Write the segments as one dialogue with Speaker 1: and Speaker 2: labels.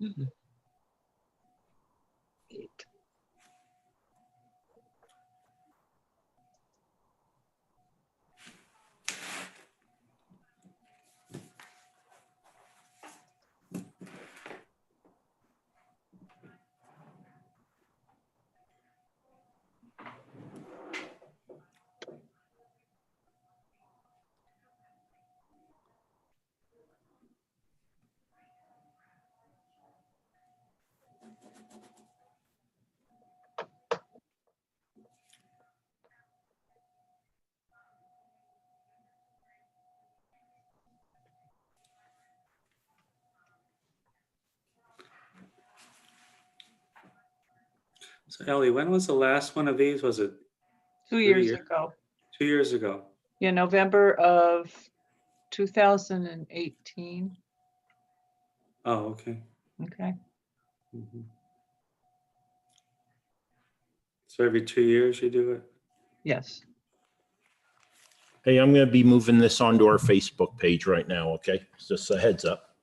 Speaker 1: Eight.
Speaker 2: So Ellie, when was the last one of these? Was it
Speaker 1: 2
Speaker 2: 3
Speaker 1: years
Speaker 2: years?
Speaker 1: ago.
Speaker 2: 2 years ago?
Speaker 1: Yeah, November of 2018.
Speaker 2: Oh, okay.
Speaker 1: Okay.
Speaker 2: Mhm. So every 2 years you do it?
Speaker 1: Yes.
Speaker 3: Hey, I'm going to be moving this onto our Facebook page right now, okay? Just a heads up.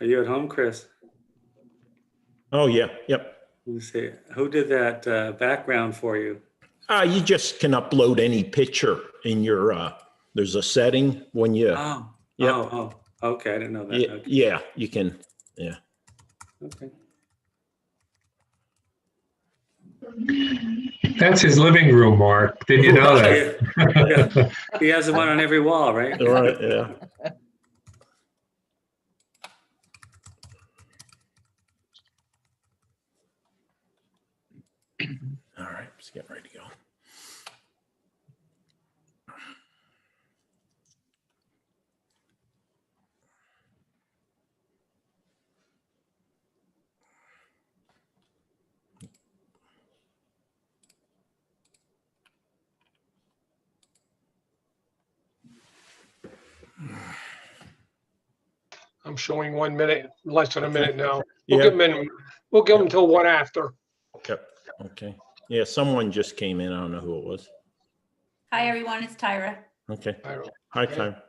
Speaker 2: Are you at home, Chris?
Speaker 3: Oh, yeah, yep.
Speaker 2: Let me see. Who did that background for you?
Speaker 3: You just can upload any picture in your, there's a setting when you,
Speaker 2: Oh,
Speaker 3: Yep.
Speaker 2: oh, okay. I didn't know that.
Speaker 3: yeah,
Speaker 2: Okay.
Speaker 3: yeah, you can, yeah.
Speaker 2: Okay.
Speaker 4: That's his living room, Mark. Didn't you know that?
Speaker 2: Yeah. He has one on every wall, right?
Speaker 3: All right, yeah. All right, just getting ready to go.
Speaker 5: I'm showing 1 minute, less than a minute now. We'll
Speaker 3: Yeah.
Speaker 5: give them we'll give them till one after.
Speaker 3: Yep, okay. Yeah, someone just came in. I don't know who it was.
Speaker 6: Hi, everyone. It's Tyra.
Speaker 3: Okay.
Speaker 5: I don't-
Speaker 3: Hi,
Speaker 5: Okay.
Speaker 3: Kyle.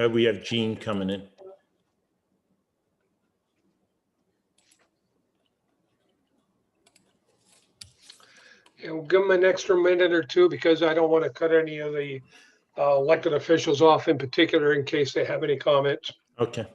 Speaker 3: We have Gene coming in.
Speaker 5: Yeah, we'll give them an extra minute or two because I don't want to cut any of the elected officials off in particular in case they have any comments.
Speaker 3: Okay.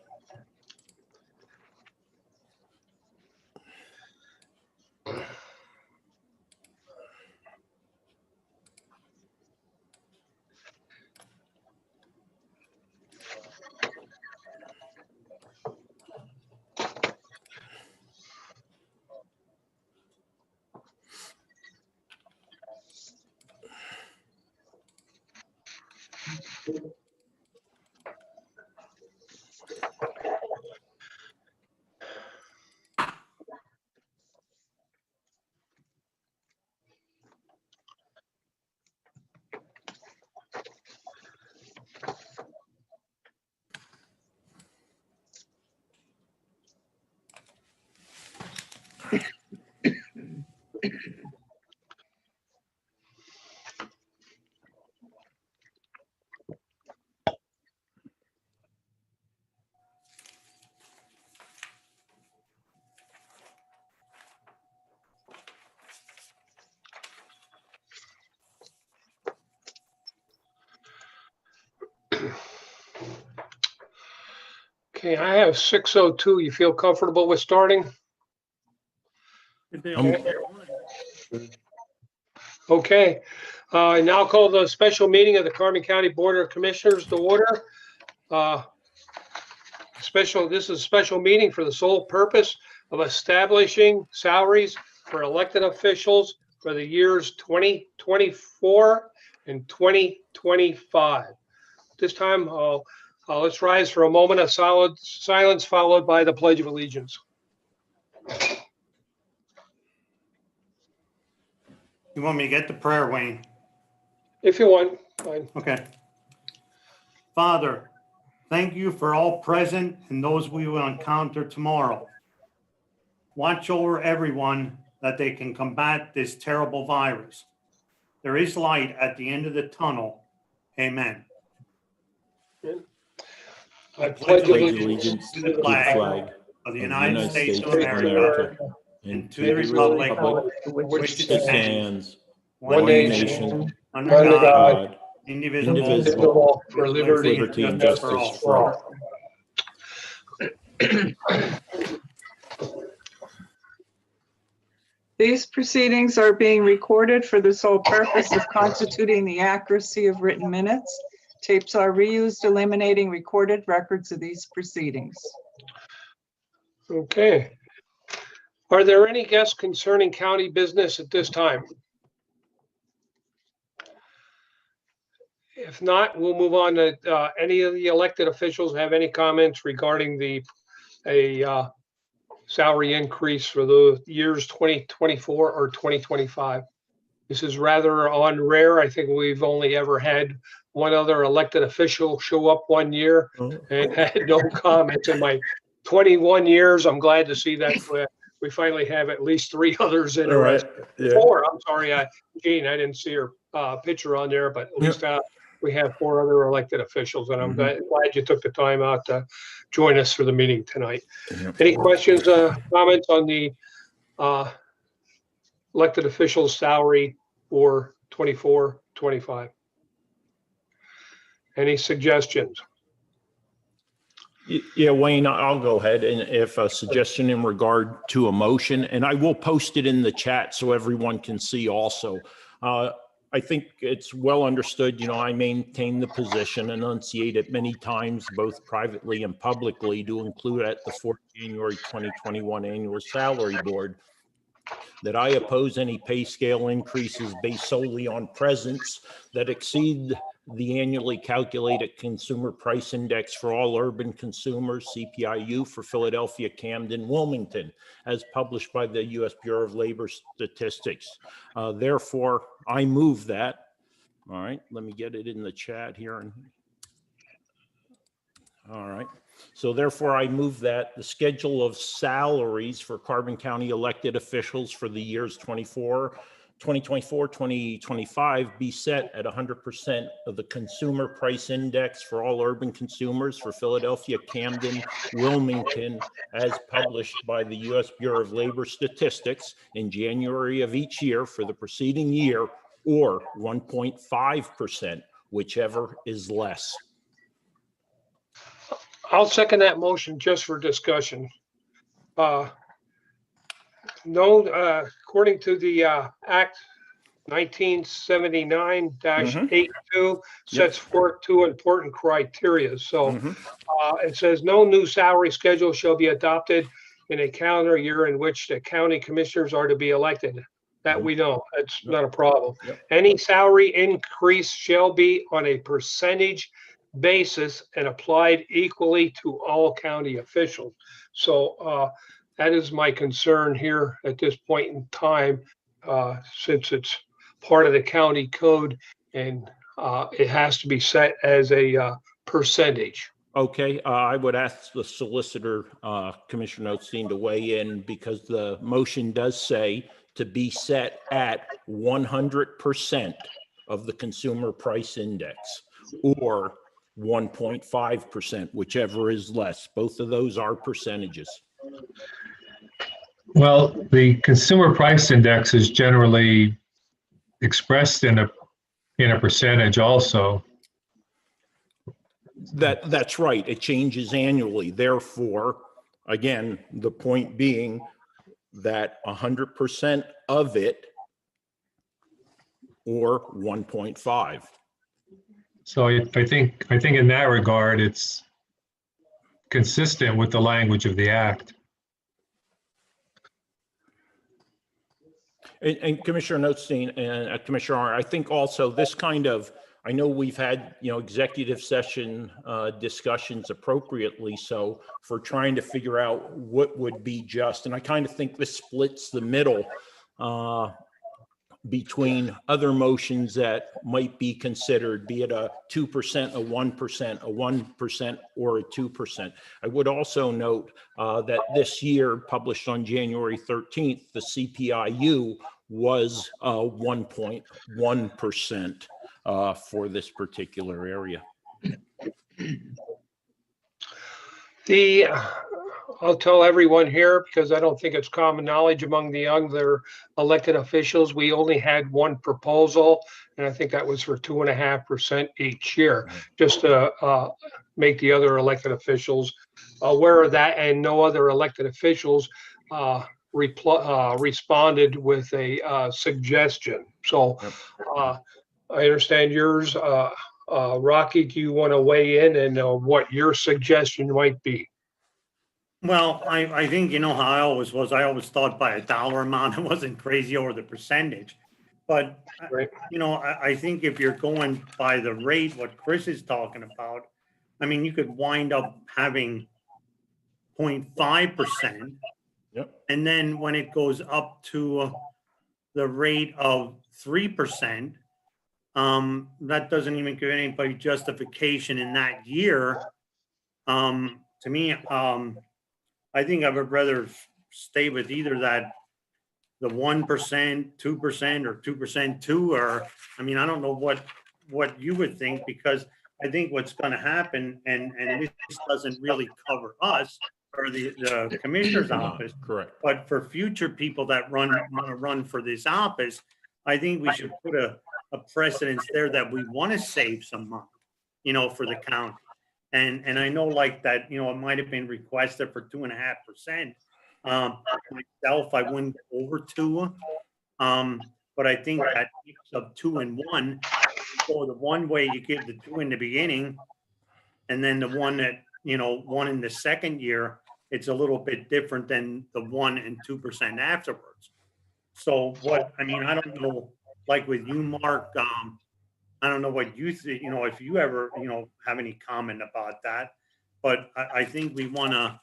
Speaker 5: Okay, I have 6:02. You feel comfortable with starting? Okay. I now call the special meeting of the Carbon County Board of Commissioners to order. This is a special meeting for the sole purpose of establishing salaries for elected officials for the years 2024 and 2025. This time, let's rise for a moment of solid silence followed by the Pledge of Allegiance.
Speaker 7: You want me to get the prayer, Wayne?
Speaker 5: If you want, fine.
Speaker 7: Okay. Father, thank you for all present and those we will encounter tomorrow. Watch over everyone that they can combat this terrible virus. There is light at the end of the tunnel. Amen.
Speaker 5: I pledge
Speaker 3: allegiance to the flag
Speaker 7: Of the United States of America and to the republic which stands
Speaker 5: one nation,
Speaker 7: under
Speaker 5: under
Speaker 7: God,
Speaker 5: God,
Speaker 7: indivisible,
Speaker 5: indivisible, for liberty
Speaker 3: liberty and
Speaker 5: and
Speaker 3: justice
Speaker 5: justice
Speaker 3: for
Speaker 5: for
Speaker 3: all.
Speaker 5: all.
Speaker 1: These proceedings are being recorded for the sole purpose of constituting the accuracy of written minutes. Tapes are reused, eliminating recorded records of these proceedings.
Speaker 5: Okay. Are there any guests concerning county business at this time? If not, we'll move on to any of the elected officials have any comments regarding a salary increase for the years 2024 or 2025. This is rather on rare. I think we've only ever had one other elected official show up one year and had no comments. In my 21 years, I'm glad to see that we finally have at least 3 others interested.
Speaker 3: Yeah.
Speaker 5: 4, I'm sorry, Jean, I didn't see her picture on there, but at least we have 4 other elected officials, and I'm glad you took the time out to join us for the meeting tonight. Any questions, comments on the elected officials' salary for 24, 25? Any suggestions?
Speaker 3: Yeah, Wayne, I'll go ahead, and if a suggestion in regard to a motion, and I will post it in the chat so everyone can see also. I think it's well understood, I maintain the position, enunciated many times, both privately and publicly, to include at the 4th January 2021 Annual Salary Board, that I oppose any pay scale increases based solely on presence that exceed the annually calculated consumer price index for all urban consumers, CPIU, for Philadelphia, Camden, Wilmington, as published by the U.S. Bureau of Labor Statistics. Therefore, I move that. All right, let me get it in the chat here. All right. So therefore, I move that the schedule of salaries for Carbon County elected officials for the years 2024, 2025 be set at 100% of the consumer price index for all urban consumers for Philadelphia, Camden, Wilmington, as published by the U.S. Bureau of Labor Statistics in January of each year for the preceding year, or 1.5%, whichever is less.
Speaker 5: I'll second that motion just for discussion. According to the Act 1979-82 sets forth 2 important criteria. So it says no new salary schedule shall be adopted in a calendar year in which the county commissioners are to be elected. That we know, that's not a problem. Any salary increase shall be on a percentage basis and applied equally to all county officials. So that is my concern here at this point in time, since it's part of the county code and it has to be set as a percentage.
Speaker 3: Okay, I would ask the solicitor, Commissioner Osteen, to weigh in, because the motion does say to be set at 100% of the consumer price index, or 1.5%, whichever is less. Both of those are percentages.
Speaker 4: Well, the consumer price index is generally expressed in a percentage also.
Speaker 3: That's right. It changes annually. Therefore, again, the point being that 100% of it or 1.5.
Speaker 4: So I think in that regard, it's consistent with the language of the act.
Speaker 3: And Commissioner Notstein and Commissioner Arnold, I think also this kind of, I know we've had, executive session discussions appropriately. So for trying to figure out what would be just, and I kind of think this splits the middle between other motions that might be considered, be it a 2%, a 1%, a 1%, or a 2%. I would also note that this year, published on January 13th, the CPIU was 1.1% for this particular area.
Speaker 5: I'll tell everyone here, because I don't think it's common knowledge among the other elected officials, we only had one proposal, and I think that was for 2.5% each year, just to make the other elected officials aware of that, and no other elected officials responded with a suggestion. So I understand yours. Rocky, do you want to weigh in and what your suggestion might be?
Speaker 7: Well, I think, how I always was, I always thought by a dollar amount, I wasn't crazy over the percentage. But,
Speaker 5: Right.
Speaker 7: I think if you're going by the rate, what Chris is talking about, I mean, you could wind up having 0.5%.
Speaker 3: Yep.
Speaker 7: And then when it goes up to the rate of 3%, that doesn't even give anybody justification in that year. To me, I think I would rather stay with either the 1%, 2%, or 2% too, or, I mean, I don't know what you would think, because I think what's going to happen, and this doesn't really cover us or the commissioner's office,
Speaker 3: Correct.
Speaker 7: but for future people that want to run for this office, I think we should put a precedence there that we want to save some money, for the county. And I know like that, it might have been requested for 2.5%. Myself, I wouldn't go over 2. But I think that mix of 2 and 1, so the one way you give the 2 in the beginning, and then the one that, 1 in the second year, it's a little bit different than the 1 and 2% afterwards. So I don't know, like with you, Mark, I don't know what you think, if you ever, have any comment about that, but I think we want to,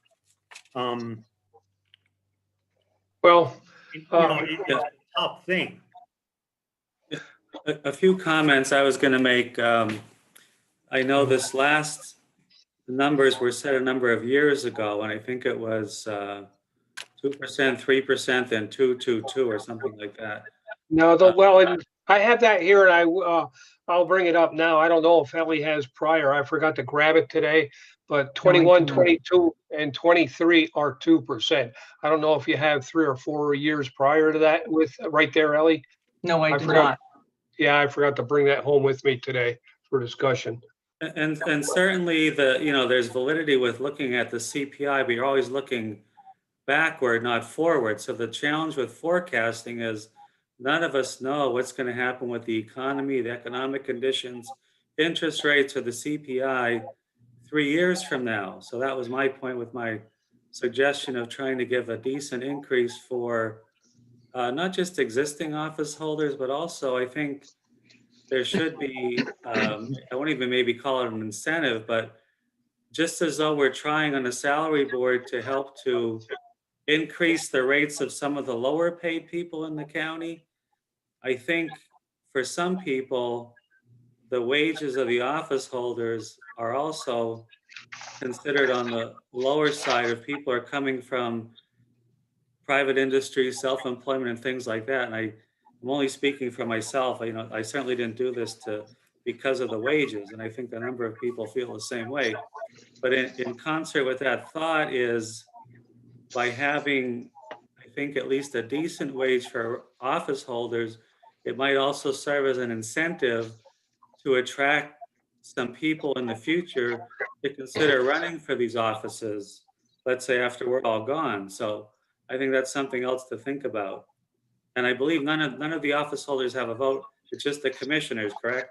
Speaker 7: it's a tough thing.
Speaker 2: A few comments I was going to make. I know this last numbers were set a number of years ago, and I think it was 2%, 3%, then 2 or something like that.
Speaker 5: No, and I have that here, and I'll bring it up now. I don't know if Ellie has prior. I forgot to grab it today, but 21, 22, and 23 are 2%. I don't know if you have 3 or 4 years prior to that with right there, Ellie.
Speaker 1: No, I do
Speaker 5: forgot.
Speaker 1: not.
Speaker 5: Yeah, I forgot to bring that home with me today for discussion.
Speaker 2: And certainly there's validity with looking at the CPI, but you're always looking backward, not forward. So the challenge with forecasting is none of us know what's going to happen with the economy, the economic conditions, interest rates, or the CPI 3 years from now. So that was my point with my suggestion of trying to give a decent increase for not just existing office holders, but also I think there should be, I won't even maybe call it an incentive, but just as though we're trying on a salary board to help to increase the rates of some of the lower paid people in the county, I think for some people, the wages of the office holders are also considered on the lower side if people are coming from private industry, self-employment, and things like that. And I'm only speaking for myself. I certainly didn't do this because of the wages, and I think a number of people feel the same way. But in concert with that thought is by having, I think, at least a decent wage for office holders, it might also serve as an incentive to attract some people in the future to consider running for these offices, let's say after we're all gone. So I think that's something else to think about. And I believe none of the office holders have a vote. It's just the commissioners, correct?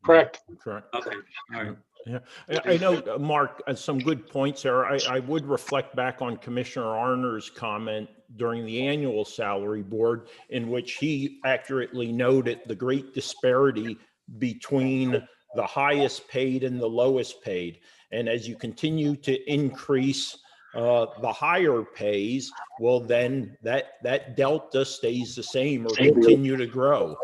Speaker 5: Correct.
Speaker 3: Correct.
Speaker 2: Okay, all right.
Speaker 3: Yeah, I know, Mark, some good points there. I would reflect back on Commissioner Arner's comment during the annual salary board, in which he accurately noted the great disparity between the highest paid and the lowest paid. And as you continue to increase the higher pays, well, then that delta stays the same or continue to grow.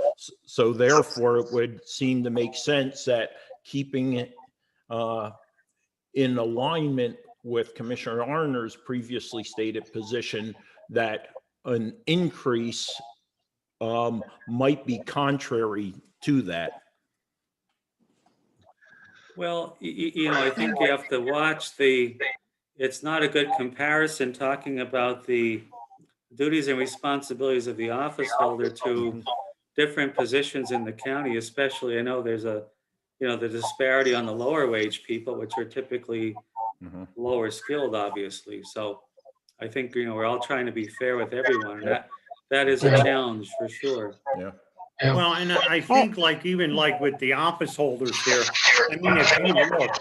Speaker 3: So therefore, it would seem to make sense that keeping it in alignment with Commissioner Arner's previously stated position that an increase might be contrary to that.
Speaker 2: Well, I think you have to watch it's not a good comparison talking about the duties and responsibilities of the office holder to different positions in the county, especially I know there's the disparity on the lower wage people, which are typically lower skilled, obviously. So I think, we're all trying to be fair with everyone. And that is a challenge for sure.
Speaker 3: Yeah.
Speaker 5: Yeah.
Speaker 7: Well, and I think even with the office holders here, I mean, if you look,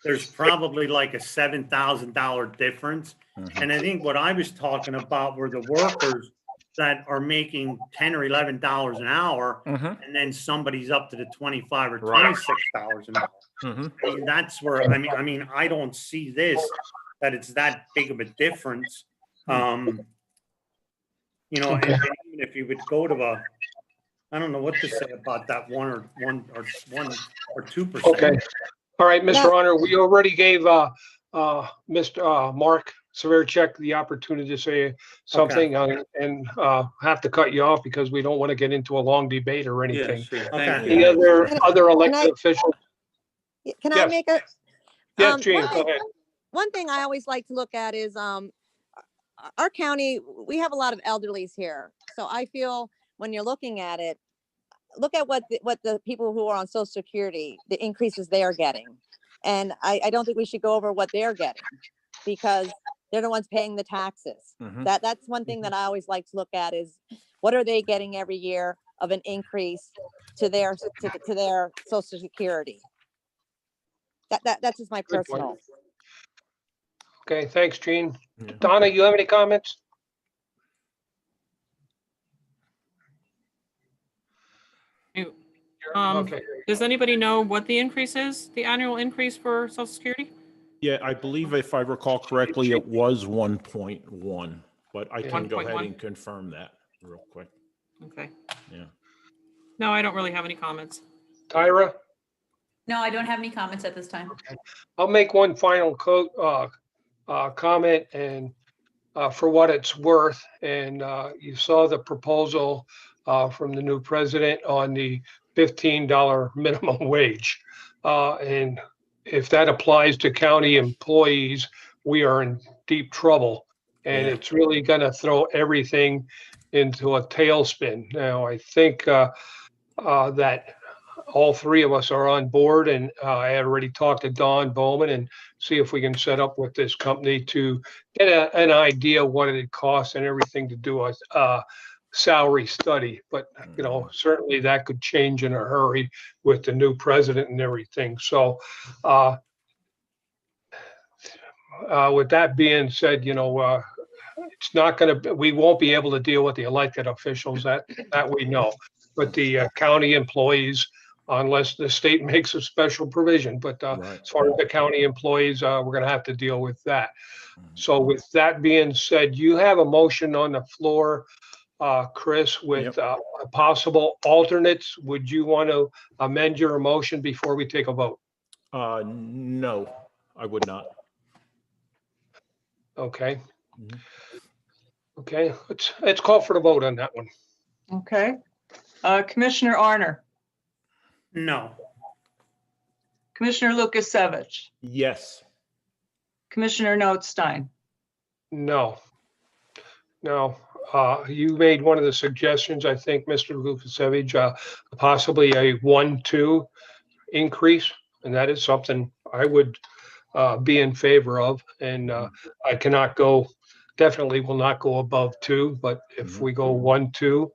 Speaker 7: there's probably like a $7,000 difference. And I think what I was talking about were the workers that are making $10 or $11 an hour, and then somebody's up to the $25 or $26 an hour. I mean, that's where I mean, I don't see that it's that big of a difference. And even if you would go to I don't know what to say about that 1 or 2%.
Speaker 5: Okay. All right, Mr. Honor, we already gave Mr. Mark Severcek the opportunity to say something and have to cut you off because we don't want to get into a long debate or
Speaker 2: Yeah,
Speaker 5: anything.
Speaker 2: sure.
Speaker 7: Okay.
Speaker 2: Thank
Speaker 5: Any
Speaker 2: you.
Speaker 5: other elected officials?
Speaker 8: Can
Speaker 5: Yes.
Speaker 8: I make a?
Speaker 5: Yes, Gene, go ahead.
Speaker 8: One thing I always like to look at is our county. We have a lot of elderlies here, so I feel when you're looking at it, look at what the people who are on Social Security, the increases they are getting, and I don't think we should go over what they're getting because they're the ones paying the taxes. That's one thing that I always like to look at is what are they getting every year of an increase to their Social Security. That's just my
Speaker 5: Good point.
Speaker 8: personal.
Speaker 5: Okay, thanks, Gene.
Speaker 3: Yeah.
Speaker 5: Donna, you have any comments? Okay.
Speaker 9: Does anybody know what the increase is, the annual increase for Social Security?
Speaker 3: Yeah, I believe if I recall correctly, it was 1.1, but I can go ahead
Speaker 9: 1.1.
Speaker 3: and confirm that real quick.
Speaker 9: Okay.
Speaker 3: Yeah.
Speaker 9: No, I don't really have any comments.
Speaker 5: Tyra?
Speaker 6: No, I don't have any comments at this time.
Speaker 5: I'll make one final comment and for what it's worth. And you saw the proposal from the new president on the $15 minimum wage. And if that applies to county employees, we are in deep trouble. And
Speaker 3: Yeah.
Speaker 5: it's really going to throw everything into a tailspin. Now, I think that all three of us are on board, and I had already talked to Don Bowman and see if we can set up with this company to get an idea what it costs and everything to do a salary study. But, certainly that could change in a hurry with the new president and everything. So with that being said, it's not going to, we won't be able to deal with the elected officials that we know, but the county employees, unless the state makes a special provision. But as far as the county employees, we're going to have to deal with that. So with that being said, you have a motion on the floor, Chris, with possible alternates. Would you want to amend your motion before we take a vote?
Speaker 3: No, I would not.
Speaker 5: Okay. Okay, let's call for the vote on that one.
Speaker 1: Okay. Commissioner Arner,
Speaker 7: No.
Speaker 1: Commissioner Lukasevich,
Speaker 3: Yes.
Speaker 1: Commissioner Notstein,
Speaker 5: No. No. You made one of the suggestions, I think, Mr. Lukasevich, possibly a 1-2 increase And that is something I would be in favor of. And I cannot go, definitely will not go above 2, but if we go 1, 2,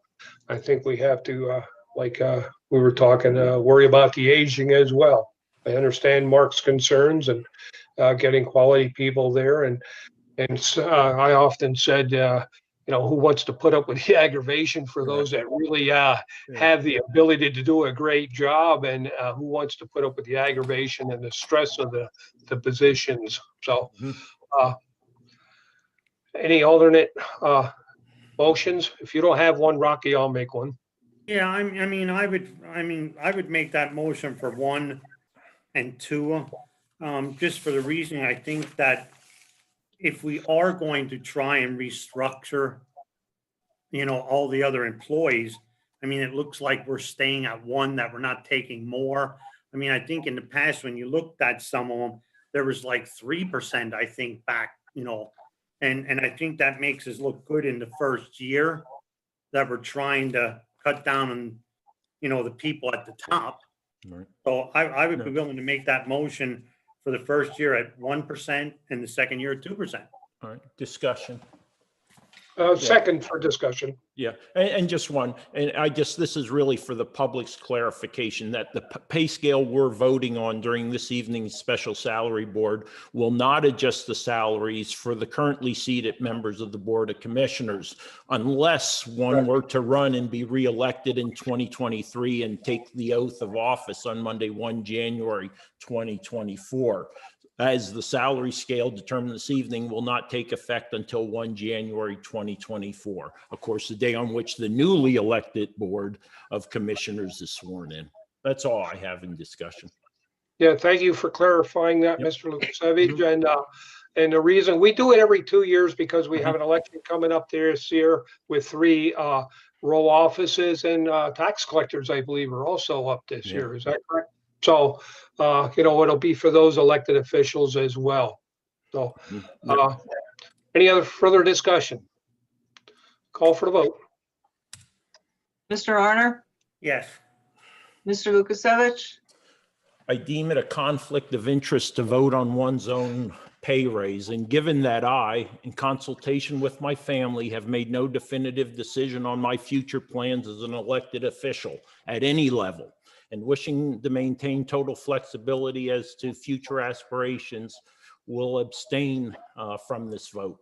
Speaker 5: I think we have to, like we were talking, worry about the aging as well. I understand Mark's concerns and getting quality people there. And I often said, who wants to put up with the aggravation for those that really have the ability to do a great job, and who wants to put up with the aggravation and the stress of the positions. So any alternate motions? If you don't have one, Rocky, I'll make one.
Speaker 7: Yeah, I would make that motion for 1 and 2, just for the reason I think that if we are going to try and restructure, all the other employees, it looks like we're staying at 1, that we're not taking more. I think in the past, when you looked at some of them, there was like 3%, I think, back, and I think that makes us look good in the first year that we're trying to cut down on, the people at the top.
Speaker 3: Right.
Speaker 7: So I would be willing to make that motion for the first year at 1% and the second year at 2%.
Speaker 3: All right, discussion.
Speaker 5: Second for discussion.
Speaker 3: Yeah, and just one, and I guess this is really for the public's clarification that the pay scale we're voting on during this evening's special salary board will not adjust the salaries for the currently seated members of the Board of Commissioners unless one were to run and be reelected in 2023 and take the oath of office on Monday, 1 January 2024. As the salary scale determined this evening will not take effect until 1 January 2024. Of course, the day on which the newly elected Board of Commissioners is sworn in. That's all I have in discussion.
Speaker 5: Yeah, thank you for clarifying that, Mr. Lukasevich. And the reason we do it every 2 years because we have an election coming up this year with 3 row offices, and tax collectors, I believe, are also up this year. Is that correct? So, it'll be for those elected officials as well. So, any other further discussion? Call for the vote.
Speaker 1: Mr. Arner,
Speaker 7: Yes.
Speaker 1: Mr. Lukasevich,
Speaker 3: I deem it a conflict of interest to vote on one's own pay raise. And given that I, in consultation with my family, have made no definitive decision on my future plans as an elected official at any level, and wishing to maintain total flexibility as to future aspirations, will abstain from this vote.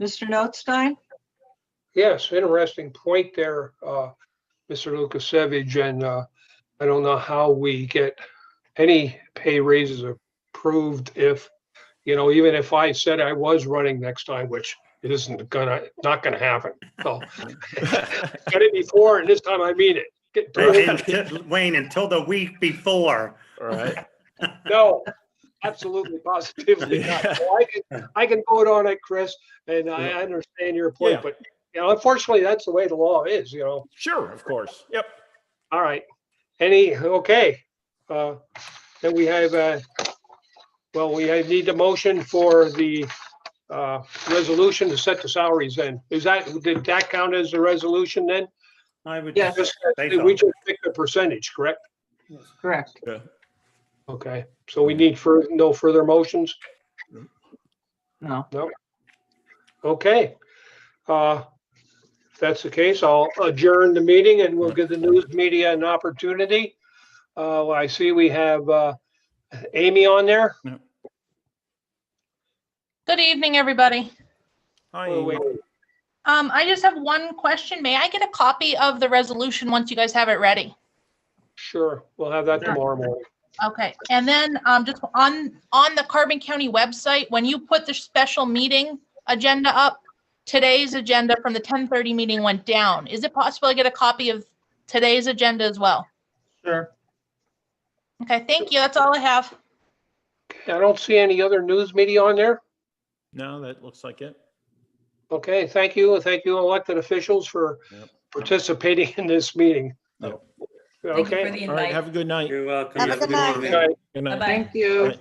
Speaker 1: Mr. Notstein,
Speaker 5: Yes, interesting point there, Mr. Lukasevich. And I don't know how we get any pay raises approved if, even if I said I was running next time, which it not gonna happen. So got it before, and this time I mean it.
Speaker 7: Wayne, until the week before.
Speaker 3: All right.
Speaker 5: No, absolutely, positively not. So I can vote on it, Chris, and I understand your point, but unfortunately, that's the way the law is.
Speaker 3: Sure, of course. Yep.
Speaker 5: All right. Okay. Then we have need the motion for the resolution to set the salaries then. Did that count as a resolution then?
Speaker 7: I would
Speaker 1: Yes.
Speaker 7: just say
Speaker 5: We
Speaker 7: so.
Speaker 5: just picked the percentage, correct?
Speaker 1: correct.
Speaker 5: Okay, so we need no further motions?
Speaker 1: No.
Speaker 5: Okay. If that's the case, I'll adjourn the meeting and we'll give the news media an opportunity. I see we have Amy on there.
Speaker 10: Good evening, everybody.
Speaker 3: Hi.
Speaker 5: Wait.
Speaker 10: I just have one question. May I get a copy of the resolution once you guys have it ready?
Speaker 5: Sure, we'll have that tomorrow morning.
Speaker 10: Okay, and then just on the Carbon County website, when you put the special meeting agenda up, today's agenda from the 10:30 meeting went down. Is it possible to get a copy of today's agenda as well?
Speaker 7: Sure.
Speaker 10: Okay, thank you. That's all I have.
Speaker 5: I don't see any other news media on there.
Speaker 3: No, that looks like it.
Speaker 5: Okay, thank you. Thank you, elected officials, for participating in this meeting.
Speaker 3: Yep.
Speaker 6: Thank you for
Speaker 5: Okay.
Speaker 6: the
Speaker 3: All right,
Speaker 6: invite.
Speaker 3: have a good night.
Speaker 2: You're welcome.
Speaker 8: Have a
Speaker 2: Have
Speaker 8: good
Speaker 2: good
Speaker 8: night.
Speaker 2: evening.
Speaker 5: Good night.
Speaker 3: Good night.
Speaker 6: Bye-bye.
Speaker 1: Thank you.
Speaker 3: All right.